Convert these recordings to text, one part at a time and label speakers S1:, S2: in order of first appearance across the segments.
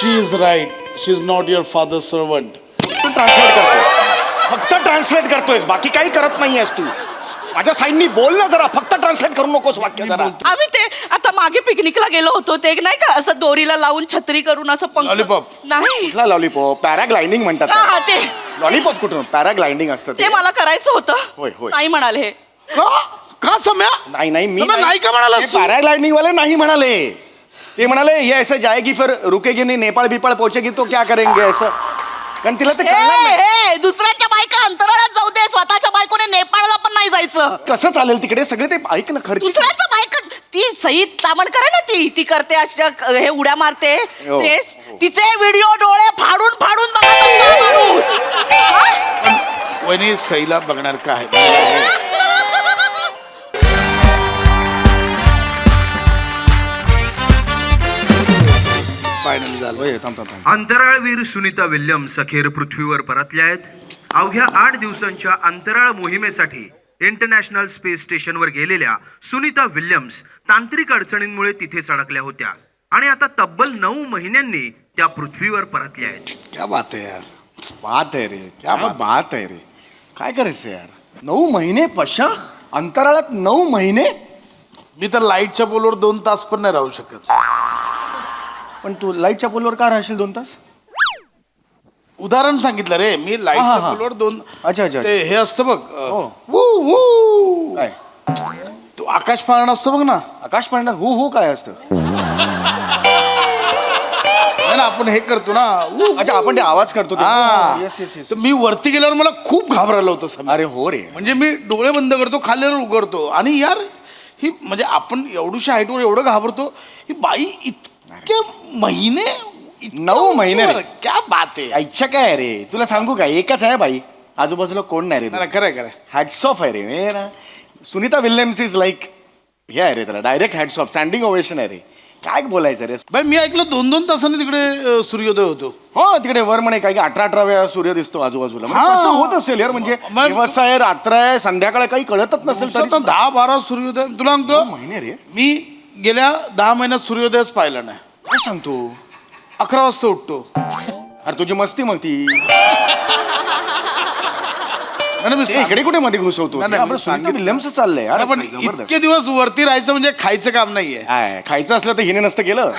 S1: She is right, she is not your father servant.
S2: तू translate करतो, फक्त translate करतोयस, बाकी काही करत नाहीयेस तू. माझ्या साईडनी बोल ना जरा, फक्त ट्रान्सलेट करू नकोस वाक्य जरा.
S3: आम्ही ते आता मागे पिकनिकला गेलो होतो ते नाही का असं दोरीला लावून छत्री करून असं पंख.
S1: Lollipop.
S3: नाही
S2: कुठला लॉलीपॉप? पॅराग्लायडिंग म्हणतात
S3: हा, हा, ते
S2: लॉलीपॉप कुठून? पॅराग्लायडिंग असतं
S3: ते मला करायचं होतं.
S2: होय, होय.
S3: नाही म्हणाले हे.
S1: का सम्या?
S2: नाही नाही मी
S1: सम्या, नाही का म्हणालास तू?
S2: पॅराग्लायडिंग वाले नाही म्हणाले. ते म्हणाले ये ऐसे जाएगी फिर रुकेगी नहीं, नेपाळ बिपाळ पोहोचेगी तो क्या करेंगे असं. कारण तिला ते कळणार नाही.
S3: हे दुसऱ्यांच्या बायका अंतराळात जाऊ दे, स्वतःच्या बायकोने नेपाळला पण नाही जायचं.
S2: कसं चालेल तिकडे सगळे ते ऐक ना खर्च.
S3: दुसऱ्याचं बायका ती सई तामणकर आहे ना, ती करते अशा हे उड्या मारते
S2: हो,
S3: तेच तिचे व्हिडिओ डोळे फाडून फाडून बघत असतो माणूस. हा?
S1: वहिनी सईला बघणार का आहे? फायनली झालं.
S4: अंतराळवीर सुनीता विल्यम्स अखेर पृथ्वीवर परतल्या आहेत. अवघ्या 8 दिवसांच्या अंतराळ मोहिमेसाठी इंटरनॅशनल स्पेस स्टेशनवर गेलेल्या सुनीता विल्यम्स तांत्रिक अडचणींमुळे तिथेच अडकल्या होत्या आणि आता तब्बल 9 महिन्यांनी त्या पृथ्वीवर परतल्या आहेत.
S1: क्या बात आहे यार.
S2: बात आहे रे, क्या बात आहे रे. काय करायचं यार, 9 महिने पशा अंतराळात 9 महिने.
S1: मी तर लाईटच्या पोलवर 2 तास पण नाही राहू शकत.
S2: पण तू लाईटच्या पोलवर का राहशील 2 तास?
S1: उदाहरण सांगितलं रे मी. लाईटच्या
S2: हा, हा.
S1: पोलवर 2.
S2: अच्छा अच्छा.
S1: ते हे असतं बघ
S2: हो.
S1: वू वू.
S2: काय
S1: तो आकाश पाळणा असतो बघ ना.
S2: आकाश पाळणा हो काय असतं?
S1: नाही ना, आपण हे करतो ना वू.
S2: अच्छा आपण ते आवाज करतो.
S1: हा.
S2: Yes yes yes.
S1: तर मी वरती गेल्यावर मला खूप घाबरलं होतं सम्या.
S2: अरे हो रे.
S1: म्हणजे मी डोळे बंद करतो, खाल्ल्यावर उघडतो आणि यार ही म्हणजे आपण एवढूशा हाईटवर एवढं घाबरतो. ही बाई इतके महिने
S2: 9 महिने रे.
S1: उंचीवर. क्या बात आहे.
S2: इच्छा काय आहे रे, तुला सांगू का, एकच आहे बाई, आजूबाजूला कोण नाही रे.
S1: नाही, खरंय खरंय.
S2: हॅट्स ऑफ आहे रे. हे ना सुनीता विल्यम्स इज लाईक हे आहे रे, त्याला direct hats off, standing ovation आहे रे. काय बोलायचं रे.
S1: बाई मी ऐकलं 2-2 तासांनी तिकडे सूर्योदय होतो.
S2: हो तिकडे वर म्हणे काही 18 वेळा सूर्य दिसतो आजूबाजूला. म्हणजे
S1: हा.
S2: कसं होत असेल यार, म्हणजे
S1: मग-
S2: दिवस आहे रात्र आहे संध्याकाळ काही कळतच नसेल तरी.
S1: 10-12 सूर्योदय. तुला सांगतो
S2: महिने रे.
S1: मी गेल्या 10 महिन्यात सूर्योदयच पाहिला नाही.
S2: काय सांगतो?
S1: 11 वाजता उठतो.
S2: अरे तुझी मस्ती मग ती.
S1: नाही, मी
S2: ए, इकडे कुठे मध्ये घुसवतो?
S1: नाही, नाही,
S2: आपलं
S1: मी
S2: सुनीता
S1: सांगितलं.
S2: विल्यम्स चाललंय यार.
S1: नाही, पण
S2: जबरदस्त.
S1: इतके दिवस वरती राहायचं म्हणजे खायचं काम नाहीये.
S2: काय खायचं असलं तर हिने नसतं केलं.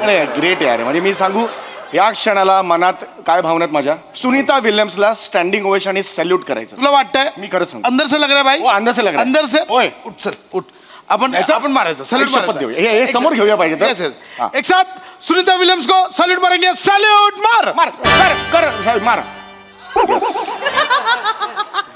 S2: अरे ग्रेट यार. म्हणजे मी सांगू या क्षणाला मनात काय भावनात माझ्या सुनीता विल्यम्सला स्टँडिंग ओवेशन आणि सॅल्यूट करायचं.
S1: तुला वाटतंय
S2: मी खरं सांगतो.
S1: अंदर से लग रहा है भाई.
S2: हो, अंदर से लग रहा है.
S1: अंदर से.
S2: होय.
S1: उठ चल उठ. आपण मारायचं. सॅल्यूट
S2: शपथ
S1: मारायचं.
S2: घेऊया. हे समोर घेऊया पाहिजे तर.
S1: Yes, yes.
S2: हा.
S1: एक साथ सुनीता विलियम्स को सैल्यूट मारेंगे. सैल्यूट मार
S2: मार कर कर साहेब, मार. Yes.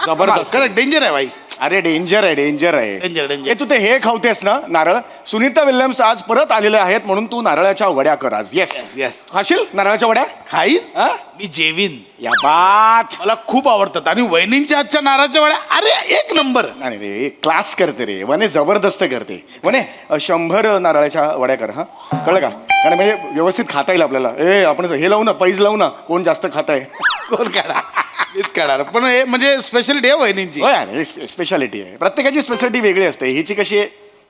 S2: जबरदस्त.
S1: डेंजर आहे भाई.
S2: अरे डेंजर आहे डेंजर आहे.
S1: Danger, danger.
S2: हे तू ते हे खावतेस ना नारळ. सुनीता विल्यम्स आज परत आलेले आहेत म्हणून तू नारळाच्या वड्या कर आज. Yes
S1: yes.
S2: खाशील नारळाच्या वड्या?
S1: खाईन.
S2: हा?
S1: मी जेवीन.
S2: या बात.
S1: मला खूप आवडतात आणि वहिनींच्या आजच्या नाराच्या वड्या अरे एक नंबर.
S2: नाही रे क्लास करते रे वने, जबरदस्त करते वने. 100 नारळाच्या वड्या कर. हा कळलं का? कारण म्हणजे व्यवस्थित खाता येईल आपल्याला. आपण हे लावू ना, पैज लावू ना, कोण जास्त खाताय.
S1: कोण काढा मीच काढणार. पण हे म्हणजे स्पेशालिटी आहे वहिनींची.
S2: हो यार स्पेशालिटी आहे. प्रत्येकाची स्पेशालिटी वेगळी असते. हिची कशी आहे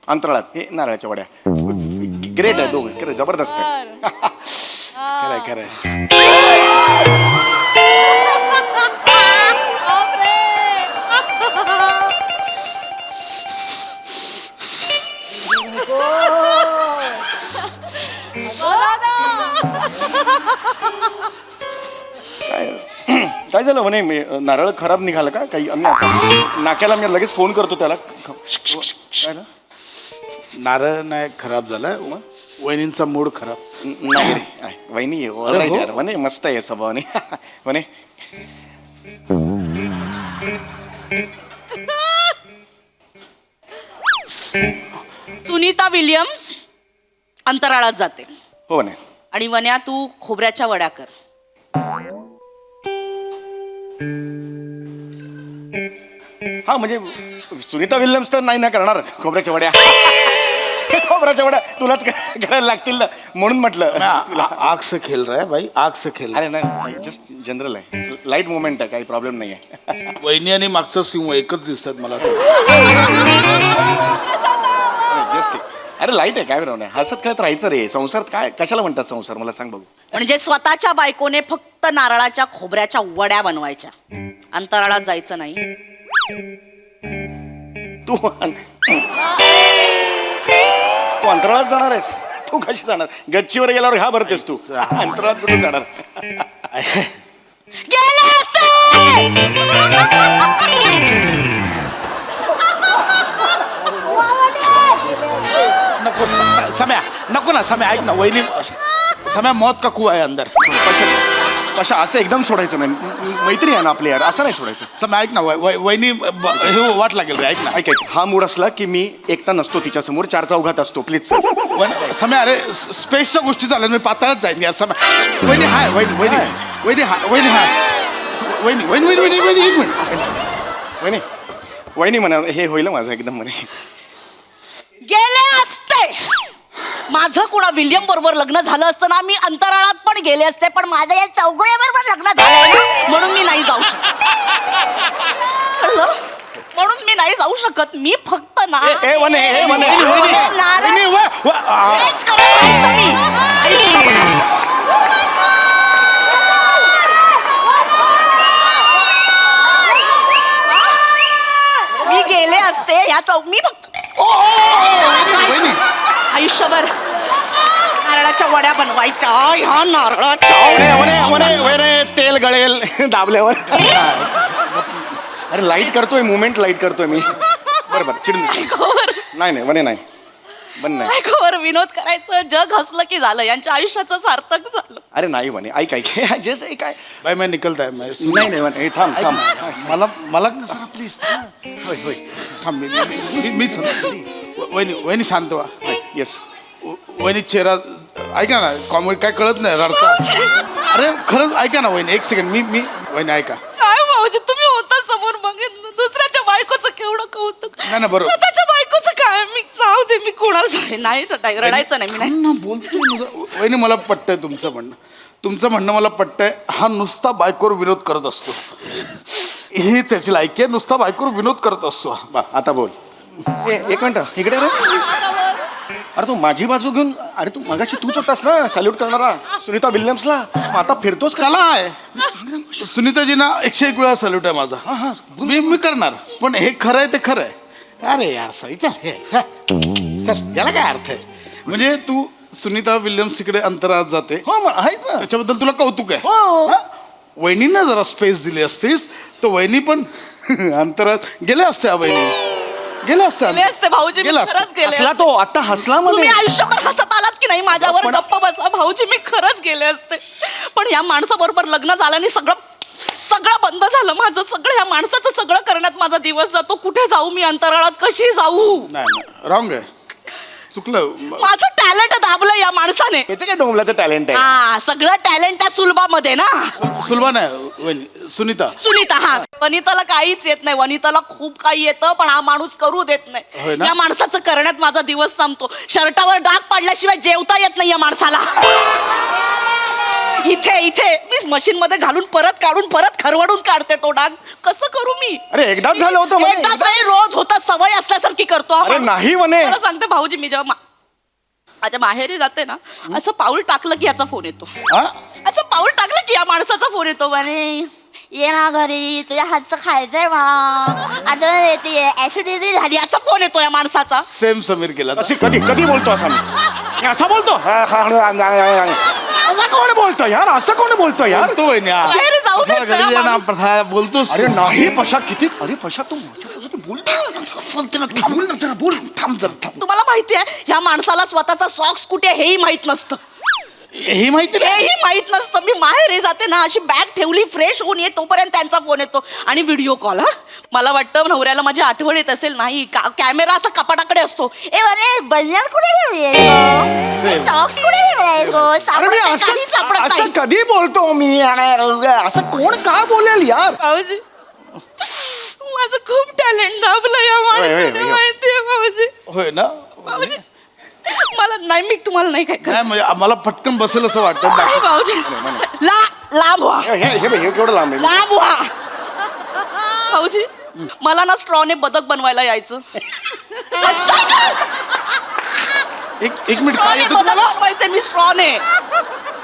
S2: अंतराळात हे नारळाच्या वड्या. ग्रेट आहे दोघं. खरं जबरदस्त आहे.
S1: खरंय खरंय.
S2: काय झालं म्हणे नारळ खराब निघालं का काही? आम्ही आता नाक्याला मी लगेच फोन करतो त्याला. काय ना?
S1: नारळ नाही खराब झालाय. वहिनींचा मूड खराब.
S2: नाही रे आहे. वहिनी
S1: अरे हो?
S2: यार म्हणे मस्त आहे स्वभावाने. म्हणे
S3: सुनीता विल्यम्स अंतराळात जाते
S2: हो म्हणे.
S3: आणि वन्या तू खोबऱ्याच्या वड्या कर.
S2: हा म्हणजे सुनीता विल्यम्स तर नाही ना करणार खोबऱ्याच्या वड्या. खोबऱ्याच्या वड्या तुलाच करायला लागतील ना म्हणून म्हटलं तुला.
S1: आग से खेल रहा है भाई. आग से खेल.
S2: अरे नाही जस्ट जनरल आहे. लाईट मुवमेंट आहे काही प्रॉब्लेम नाही आहे.
S1: वहिनी आणि मागचं सिंह एकच दिसतात मला.
S2: जस्ट अरे लाईट आहे काय नाही, हसत खेळत राहायचं रे. संसार काय कशाला म्हणतात संसार, मला सांग बघू.
S3: म्हणजे स्वतःच्या बायकोने फक्त नारळाच्या खोबऱ्याच्या वड्या बनवायच्या, अंतराळात जायचं नाही.
S2: तू तू अंतराळात जाणार आहेस? तू कशी जाणार? गच्चीवर गेल्यावर घाबरतेस तू, अंतराळात कुठे जाणार?
S3: गेले असते.
S1: नको सम्या, नको ना सम्या, ऐक ना वहिनी. सम्या मौत का कुआ आहे अंदर.
S2: कशा असं एकदम सोडायचं नाही, मैत्री आहे ना आपली यार, असं नाही सोडायचं.
S1: सम्या ऐक ना, वहिनी हे वाट लागेल रे. ऐक ना,
S2: ऐक ऐक, हा मूड असला की मी एकटा नसतो तिच्यासमोर, 4 चौघात असतो. प्लीज
S1: सम्या, अरे स्पेसच्या गोष्टी झाल्या, मी पाताळच जाईन यार. सम्या वहिनी हाय, वहिनी वहिनी वहिनी हाय, वहिनी हाय, वहिनी वहिनी वहिनी वहिनी वहिनी एक मिनिट.
S2: वहिनी वहिनी म्हणा, हे होईल माझं एकदम म्हणे.
S3: गेले असते. माझं कुणा विल्यम बरोबर लग्न झालं असतं ना, मी अंतराळात पण गेले असते, पण माझं या चौघड्याबरोबर लग्न झालंय ना, म्हणून मी नाही जाऊ शकत. कळलं? म्हणून मी नाही जाऊ शकत. मी फक्त ना
S2: ए वने, ए वने,
S3: नारळ
S1: वहिनी,
S3: हेच करत राहायचं मी आयुष्यभर. मी गेले असते या मी फक्त आयुष्यभर नारळाच्या वड्या बनवायच्या, ह्या नारळाच्या
S2: तेल गळेल दाबल्यावर. अरे लाईट करतोय, मुवमेंट लाईट करतोय मी. बरोबर चिडून नाही वने नाही बन नाही.
S3: बायकोवर विनोद करायचं, जग हसलं की झालं, यांच्या आयुष्याचं सार्थक झालं.
S2: अरे नाही वने, ऐक ऐक जस्ट ऐक.
S1: बाय मैं निकलता है. मैं
S2: नाही नाही वने, थांब थांब.
S1: मला मला जरा प्लीज होय होय थांब. मीच वहिनी, वहिनी शांत व्हा.
S2: येस
S1: वहिनी चेहरा ऐका ना, कॉमेडी काय कळत नाही रडता. अरे खरंच ऐका ना वहिनी, एक सेकंड. मी वहिनी ऐका.
S3: काय भाऊजी, तुम्ही होता समोर बघितलं, दुसऱ्याच्या बायकोचं केवढं कौतुक.
S1: नाही ना, बरोबर.
S3: स्वतःच्या बायकोचं काय, मी जाऊ दे, मी कोणाला नाही रडायचं नाही. मी नाही
S1: ना बोलतो वहिनी, मला पटतंय तुमचं म्हणणं. तुमचं म्हणणं मला पटतंय. हा नुसता बायकोवर विनोद करत असतो, हीच याची लायकी आहे. नुसता बायकोवर विनोद करत असतो.
S2: बा आता बोल. एक मिनिट इकडे रे. अरे तू माझी बाजू घेऊन, अरे तू मगाशी तूच होतास ना सॅल्यूट करणारा सुनीता विल्यम्सला, आता फिरतोस का?
S1: कला आहे सुनीताजींना 101 वेळा सॅल्यूट आहे माझा. मी करणार, पण हे खरं आहे ते खरं आहे. अरे यार सई चल याला काय अर्थ आहे? म्हणजे तू सुनीता विल्यम्स तिकडे अंतराळात जाते,
S2: आहेत ना,
S1: त्याच्याबद्दल तुला कौतुक आहे.
S2: हो.
S1: वहिनींना जरा स्पेस दिली असतीस तर वहिनी पण अंतराळात गेले असते. वहिनी गेले
S3: असते भाऊजी, मी खरंच गेले
S2: हसला तो आता, हसला
S3: तुम्ही
S2: मध्ये.
S3: आयुष्यभर हसत आलात की नाही माझ्यावर? गप्प बसा भाऊजी, मी खरंच गेले असते, पण या माणसाबरोबर लग्न झाल्याने सगळं बंद झालं माझं. सगळं या माणसाचं सगळं करण्यात माझा दिवस जातो. कुठे जाऊ मी अंतराळात, कशी जाऊ?
S1: नाही रॉंग आहे, चुकलं.
S3: माझं टॅलेंट दाबलं या माणसाने.
S2: याचं काय डोंबलाचं टॅलेंट आहे?
S3: हा, सगळं टॅलेंट त्या सुलभामध्ये ना.
S1: सुलभा नाही वहिनी, सुनीता.
S3: हा, वनिताला काहीच येत नाही. वनिताला खूप काही येतं, पण हा माणूस करू देत
S1: होय
S3: नाही.
S1: ना?
S3: या माणसाचं करण्यात माझा दिवस संपतो. शर्टावर डाग पाडल्याशिवाय जेवता येत नाही या माणसाला. इथे मी मशीन मध्ये घालून परत खरवडून काढते तो डाग. कसं करू मी?
S2: अरे एकदाच झालं होतं म्हणे.
S3: एकदाच नाही, रोज होता, सवय असल्यासारखी करतो हा
S2: अरे
S3: माणूस.
S2: नाही म्हणे.
S3: मला सांगते भाऊजी, मी जेव्हा माझ्या माहेरी जाते ना, असं पाऊल टाकलं की याचा फोन येतो. असं पाऊल टाकलं की या माणसाचा फोन येतो. म्हणे ये ना घरी, तुझ्या हातचं खायचंय मला, आता येते ऍसिडिटी झाली, असा फोन येतो या माणसाचा.
S1: सेम समीर केला.
S2: असे कधी बोलतो असा मी असा बोलतो? असं कोण बोलतो यार? असं कोण बोलतो यार?
S1: तो वहिनी
S3: माहेरी जाऊ देत नाही हा माणूस.
S1: बोलतोस.
S2: अरे नाही पशा, किती अरे पशा तू बोलतो बोल ना जरा, बोल.
S1: थांब जरा.
S3: तुम्हाला माहिती आहे, ह्या माणसाला स्वतःचा सॉक्स कुठे हेही माहित नसतं.
S1: हे माहिती नाही.
S3: हेही माहित नसतं. मी माहेरी जाते ना, अशी बॅग ठेवली, फ्रेश होऊन ये तोपर्यंत त्यांचा फोन येतो आणि व्हिडिओ कॉल. हा, मला वाटतं नवऱ्याला माझी आठवण येत असेल. नाही, कॅमेरा असा कपाटाकडे असतो. ए बरे बनियान कुठे ठेवली, सॉक्स कुठे
S2: अरे मी असं कधी बोलतो मी? असं कोण काय बोलेल यार?
S3: भाऊजी, माझं खूप टॅलेंट दाबलं या माणसाने, माहितीये भाऊजी.
S1: होय ना
S3: भाऊजी, मला नाही, मी तुम्हाला नाही काय
S1: नाही, म्हणजे आम्हाला पटकन बसेल असं वाटतं.
S3: नाही भाऊजी, लांब व्हा,
S2: हे केवढं लांब आहे?
S3: लांब व्हा. भाऊजी, मला ना स्ट्रॉने बदक बनवायला यायचं.
S1: एक मिनिट काय येतं तुम्हाला
S3: बनवायचे मी स्ट्रॉन आहे.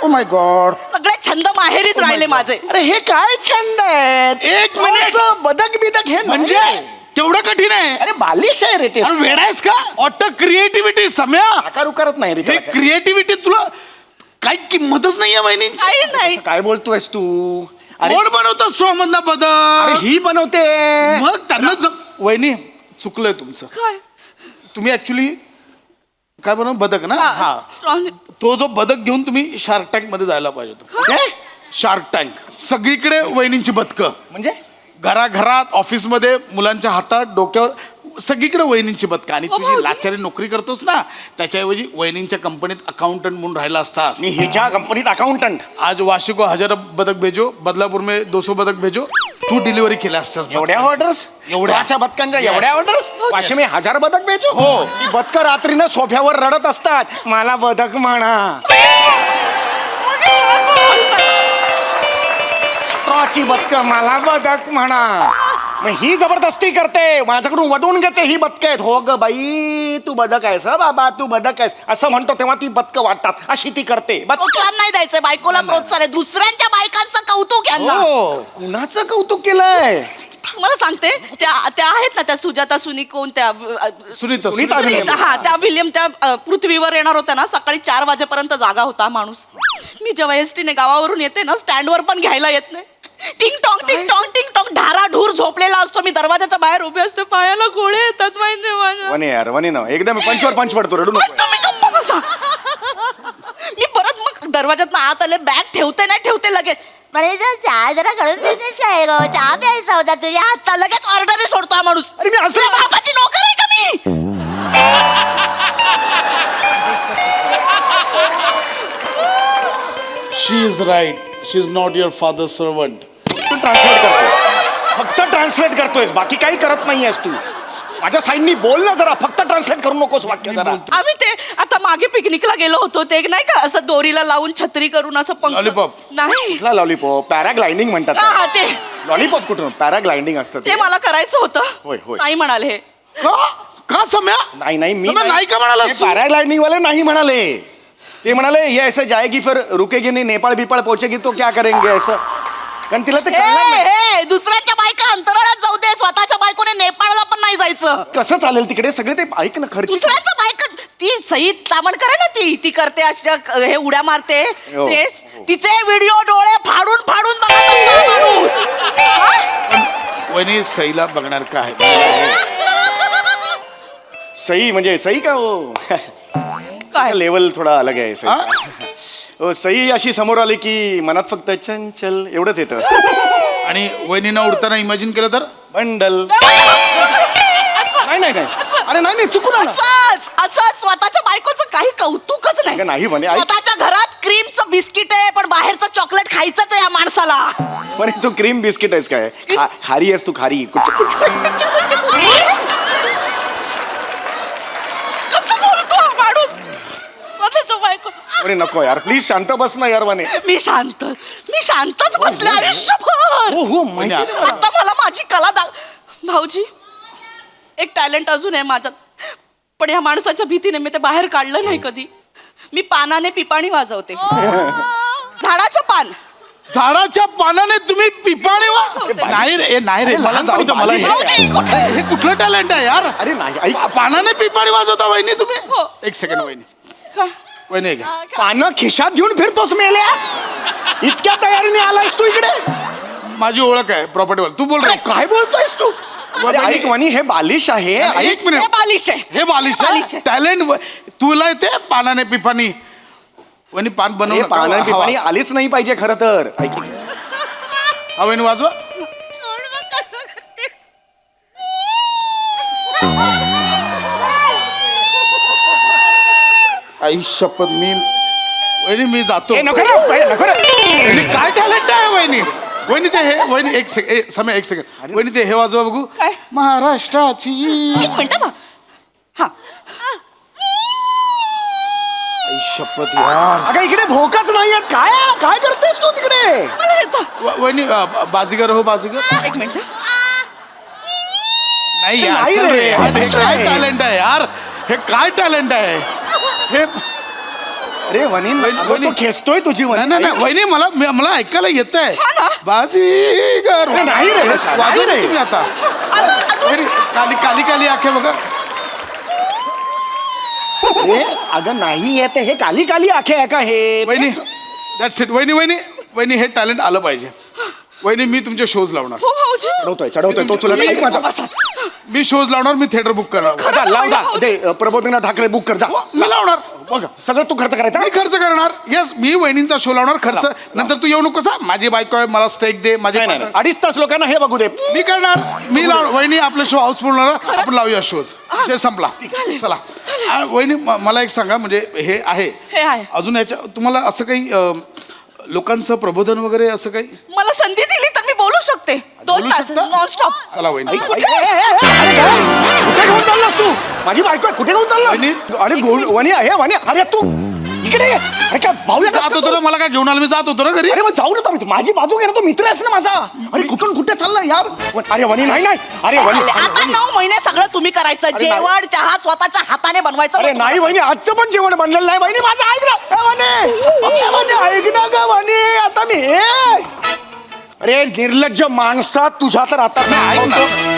S1: Oh my God.
S3: सगळे छंद माहेरीच राहिले माझे.
S2: अरे हे काय छंद आहेत?
S1: एक मिनिट.
S2: असं बदक बिदक हे
S1: म्हणजे तेवढं कठीण आहे?
S2: अरे बालिश आहे रे ते.
S1: अरे वेडा आहेस का? ऑटो क्रिएटिव्हिटी सम्या.
S2: आकार उकारत नाही रे
S1: हे
S2: त्याला काय.
S1: क्रिएटिव्हिटी तुला काही किंमतच नाहीये वहिनींची.
S3: काही नाही.
S2: काय बोलतोयस तू? अरे
S1: कोण बनवतो स्ट्रॉ मधला
S2: अरे
S1: बदल?
S2: ही बनवते.
S1: मग त्यांना वहिनी चुकलंय तुमचं.
S3: काय
S1: तुम्ही ऍक्च्युली काय बनव बदक ना? हा.
S3: स्ट्रॉन.
S1: तो जो बदक घेऊन तुम्ही शार्क टँक मध्ये जायला पाहिजे होतं.
S2: काय?
S1: शार्क टँक सगळीकडे वहिनींची बदकं,
S2: म्हणजे
S1: घराघरात ऑफिसमध्ये मुलांच्या हातात डोक्यावर सगळीकडे वहिनींची बदकं. आणि
S3: हो,
S1: तुझी
S3: भाऊजी.
S1: लाचारी नोकरी करतोस ना त्याच्याऐवजी वहिनींच्या कंपनीत अकाउंटंट म्हणून राहिला असतास.
S2: मी हिच्या कंपनीत अकाउंटंट.
S1: आज वाशी को 1000 बदक भेजो, बदलापूर में 200 बदक भेजो. तू डिलिव्हरी केल्या असतास
S2: एवढ्या ऑर्डर्स एवढ्याच्या बदकांच्या
S1: Yes.
S2: एवढ्या ऑर्डर्स पाचशे मी 1000 बदक बेचो.
S1: हो.
S2: ती बदकं रात्रीनं सोफ्यावर रडत असतात, मला बदक म्हणा. स्ट्रॉची बदक मला बदक म्हणा. मग ही जबरदस्ती करते, माझ्याकडून वडवून घेते. ही बदक आहेत. हो ग बाई तू बदक आहेस हा बाबा, तू बदक आहेस असं म्हणतो तेव्हा ती बदक वाटतात. अशी ती करते.
S3: प्रोत्साहन नाही द्यायचं बायकोला. प्रोत्साहन आहे दुसऱ्यांच्या बायकांचं कौतुक यांना.
S1: हो.
S2: कुणाचं कौतुक केलंय?
S3: मला सांगते त्या आहेत ना त्या सुजाता सुनी कोण त्या
S1: सुनीता
S2: सुनीता विल्यम.
S3: हा त्या विल्यम त्या पृथ्वीवर येणार होत्या ना. सकाळी 4 वाजेपर्यंत जागा होता माणूस. मी जेव्हा एसटीने गावावरून येते ना स्टँडवर पण घ्यायला येत नाही. टिंग टॉंग टिंग टॉंग टिंग टॉंग ढाराढूर झोपलेला असतो. मी दरवाजाच्या बाहेर उभे असते. पायाला गोळे येतात माहिती माझ्या.
S2: वने यार वने ना एकदम पंचवर पंच पडतो. रडू नको.
S3: तुम्ही गप्प बसा. मी परत मग दरवाजात आत आले. बॅग ठेवते नाही ठेवते लगेच. म्हणे चहा जरा करून चहा प्यायचा होता तुझ्या हातचा. लगेच ऑर्डर सोडतो हा माणूस.
S2: अरे मी असं
S3: बापाची नोकर आहे का मी?
S1: She is right. She is not your father servant.
S2: Translate करतो. फक्त ट्रान्सलेट करतोयस, बाकी काही करत नाहीयेस तू. माझ्या साईडनी बोल ना जरा. फक्त ट्रान्सलेट करू नकोस वाक्य जरा.
S3: आम्ही ते आता मागे पिकनिकला गेलो होतो. ते एक नाही का असं दोरीला लावून छत्री करून असं पंख.
S1: Lollipop.
S3: नाही
S2: कुठला लॉलीपॉप? पॅराग्लायडिंग म्हणतात
S3: हा, हा,
S2: त्याला.
S3: ते
S2: लॉलीपॉप कुठून? पॅराग्लायडिंग असतं
S3: ते मला करायचं होतं.
S2: होय, होय.
S3: नाही म्हणाले हे.
S1: का सम्या?
S2: नाही नाही मी
S1: सम्या, नाही का म्हणालास तू?
S2: पॅराग्लाइडिंग वाले नाही म्हणाले. ते म्हणाले ये ऐसे जाएगी फिर रुकेगी नहीं, नेपाळ बिपाळ पोहोचेगी तो क्या करेंगे असं. कारण तिला ते कळणार नाही.
S3: हे दुसऱ्यांच्या बायका अंतराळात जाऊ दे. स्वतःच्या बायकोने नेपाळला पण नाही जायचं.
S2: कसं चालेल तिकडे सगळे ते ऐक ना खर्च.
S3: दुसऱ्यांच्या बायका ती सई तामणकर आहे ना ती करते अशा हे उड्या मारते.
S2: हो,
S3: तेच तिचे व्हिडिओ डोळे फाडून फाडून बघत असतो हा माणूस. हा?
S1: वहिनी सईला बघणार का आहे?
S2: सई म्हणजे सई का हो
S3: काय?
S2: लेवल थोडा अलग आहे सई.
S1: हा?
S2: हो सई अशी समोर आली की मनात फक्त चंचल एवढंच येतं.
S1: आणि वहिनीनं उडताना इमॅजिन केलं तर
S2: बंडल.
S3: असं-
S2: नाही नाही नाही
S3: असं-
S2: अरे नाही नाही चुकून आलं.
S3: असंच स्वतःच्या बायकोचं काही कौतुकच नाही.
S2: अगं नाही म्हणे, ऐक.
S3: स्वतःच्या घरात क्रीमचं बिस्किट आहे पण बाहेरचं चॉकलेट खायचंच आहे या माणसाला.
S2: पण तू क्रीम बिस्किट आहेस काय? खारी आहेस तू खारी.
S3: कसं बोलतो हा माणूस स्वतःच्या बायको.
S2: अरे नको यार प्लीज शांत बस ना यार वाने.
S3: मी शांतच बसले आयुष्यभर.
S2: हो हो माहिती आहे मला.
S3: आता मला माझी कला भाऊजी एक टॅलेंट अजून आहे माझ्यात. पण या माणसाच्या भीतीने मी ते बाहेर काढलं नाही कधी. मी पानाने पिपाणी वाजवते. झाडाचं पान.
S1: झाडाच्या पानाने तुम्ही पिपाणी नाही रे नाही रे मला जाऊ दे. मला हे कुठलं टॅलेंट आहे यार?
S2: अरे नाही ऐक.
S1: पानाने पिपाणी वाजवता वहिनी तुम्ही?
S3: हो.
S1: एक सेकंड वहिनी. वहिनी घ्या.
S2: पानं खिशात घेऊन फिरतोस मेल्या. इतक्या तयारीने आलायस तू इकडे.
S1: माझी ओळख आहे प्रॉपर्टीवर. तू बोल रे.
S2: काय बोलतोयस तू? अरे ऐक वनी हे बालिश आहे.
S1: एक
S3: हे
S1: मिनिट.
S3: बालिश आहे.
S1: हे बालिश
S3: बालिश आहे.
S1: टॅलेंट तुला येते पानाने पिपाणी. वहिनी पान बनव.
S2: पानं पिपाणी आलीच नाही पाहिजे खरं तर. ऐक
S1: हा वहिनी वाजवा. आई शपथ वहिनी मी जातो.
S2: ए, नको रे, नको रे.
S1: वहिनी काय टॅलेंट आहे वहिनी? वहिनी ते हे वहिनी एक सेकंड समय एक सेकंड. वहिनी ते हे वाजवा बघू.
S3: काय?
S1: महाराष्ट्राची.
S3: एक मिनिट बा. हा
S1: आई शपथ यार.
S2: अगं इकडे भोकाच नाहीयेत. काय काय करतेस तू तिकडे?
S3: मला येतं.
S1: वहिनी बाजीगर हो बाजीगर.
S3: एक मिनिट.
S1: नाही यार
S2: नाही
S1: चल
S2: रे,
S1: रे. यार, हे
S2: नाही
S1: काय
S2: रे.
S1: टॅलेंट आहे यार? हे काय टॅलेंट आहे? हे
S2: अरे वनी
S1: वहिनी.
S2: तो खेचतोय तुझी
S1: नाही
S2: वनी
S1: नाही नाही, वहिनी मला ऐकायला येत आहे
S3: हा ना.
S1: बाजीगर
S2: अरे नाही रे,
S1: वाजवलं
S2: नाही रे.
S1: तुम्ही आता
S3: अजून
S1: वहिनी, काली काली काली आखे बघा
S2: हे अगं नाही येते हे काली काली आखे आहे का हे
S1: वहिनी दॅट्स इट वहिनी वहिनी वहिनी हे टॅलेंट आलं पाहिजे वहिनी मी तुमचे शोज लावणार
S3: हो भाऊजी
S2: चढवतोय तो तुला ऐक माझा
S3: बसा.
S1: मी शोज लावणार मी थिएटर बुक करणार
S2: जा, लाव जा दे प्रबोधना ठाकरे बुक कर जा
S1: मी लावणार
S2: बघ सगळं तू खर्च करायचा
S1: मी खर्च करणार येस मी वहिनींचा शो लावणार खर्च नंतर तू येऊ नको कसा माझी बायको आहे मला स्टेक दे माझे
S2: नाही, नाही, 2.5 तास लोकांना हे बघू दे
S1: मी करणार मी लाव वहिनी आपला शो हाऊसफुल होणार आपण लावूया शोध विषय संपला
S3: चालेल.
S1: चला
S3: चालेल.
S1: वहिनी मला एक सांगा म्हणजे हे आहे
S3: हे आहे.
S1: अजून याच्या तुम्हाला असं काही लोकांचं प्रबोधन वगैरे असं काही
S3: मला संधी दिली तर मी बोलू शकते 2
S1: बोलू
S3: तास
S1: शकता?
S3: नॉनस्टॉप.
S1: चला वहिनी
S2: कुठे घेऊन चाललास तू माझी बायको आहे, कुठे घेऊन चाललास
S1: वहिनी.
S2: अरे वनी आहे वनी अरे तू इकडे ये. अरे काय भाऊ
S1: जात होतो ना मला काय घेऊन आलं मी जात होतो ना घरी
S2: अरे मग जाऊ ना तू माझी बाजू घे ना तो मित्र आहेस ना माझा अरे कुठून कुठे चालला यार अरे वनी नाही नाही अरे वनी
S3: आता 9 महिने सगळं तुम्ही करायचं
S2: अरे नाही.
S3: जेवण चहा स्वतःच्या हाताने बनवायचं.
S2: अरे नाही वहिनी आजचं पण जेवण बनलेलं नाही वहिनी माझं ऐक ना वनी ऐक ना ग वनी आता मी अरे निर्लज्ज माणसा तुझ्या तर आता मी
S1: ऐक ना.
S2: ऐकतो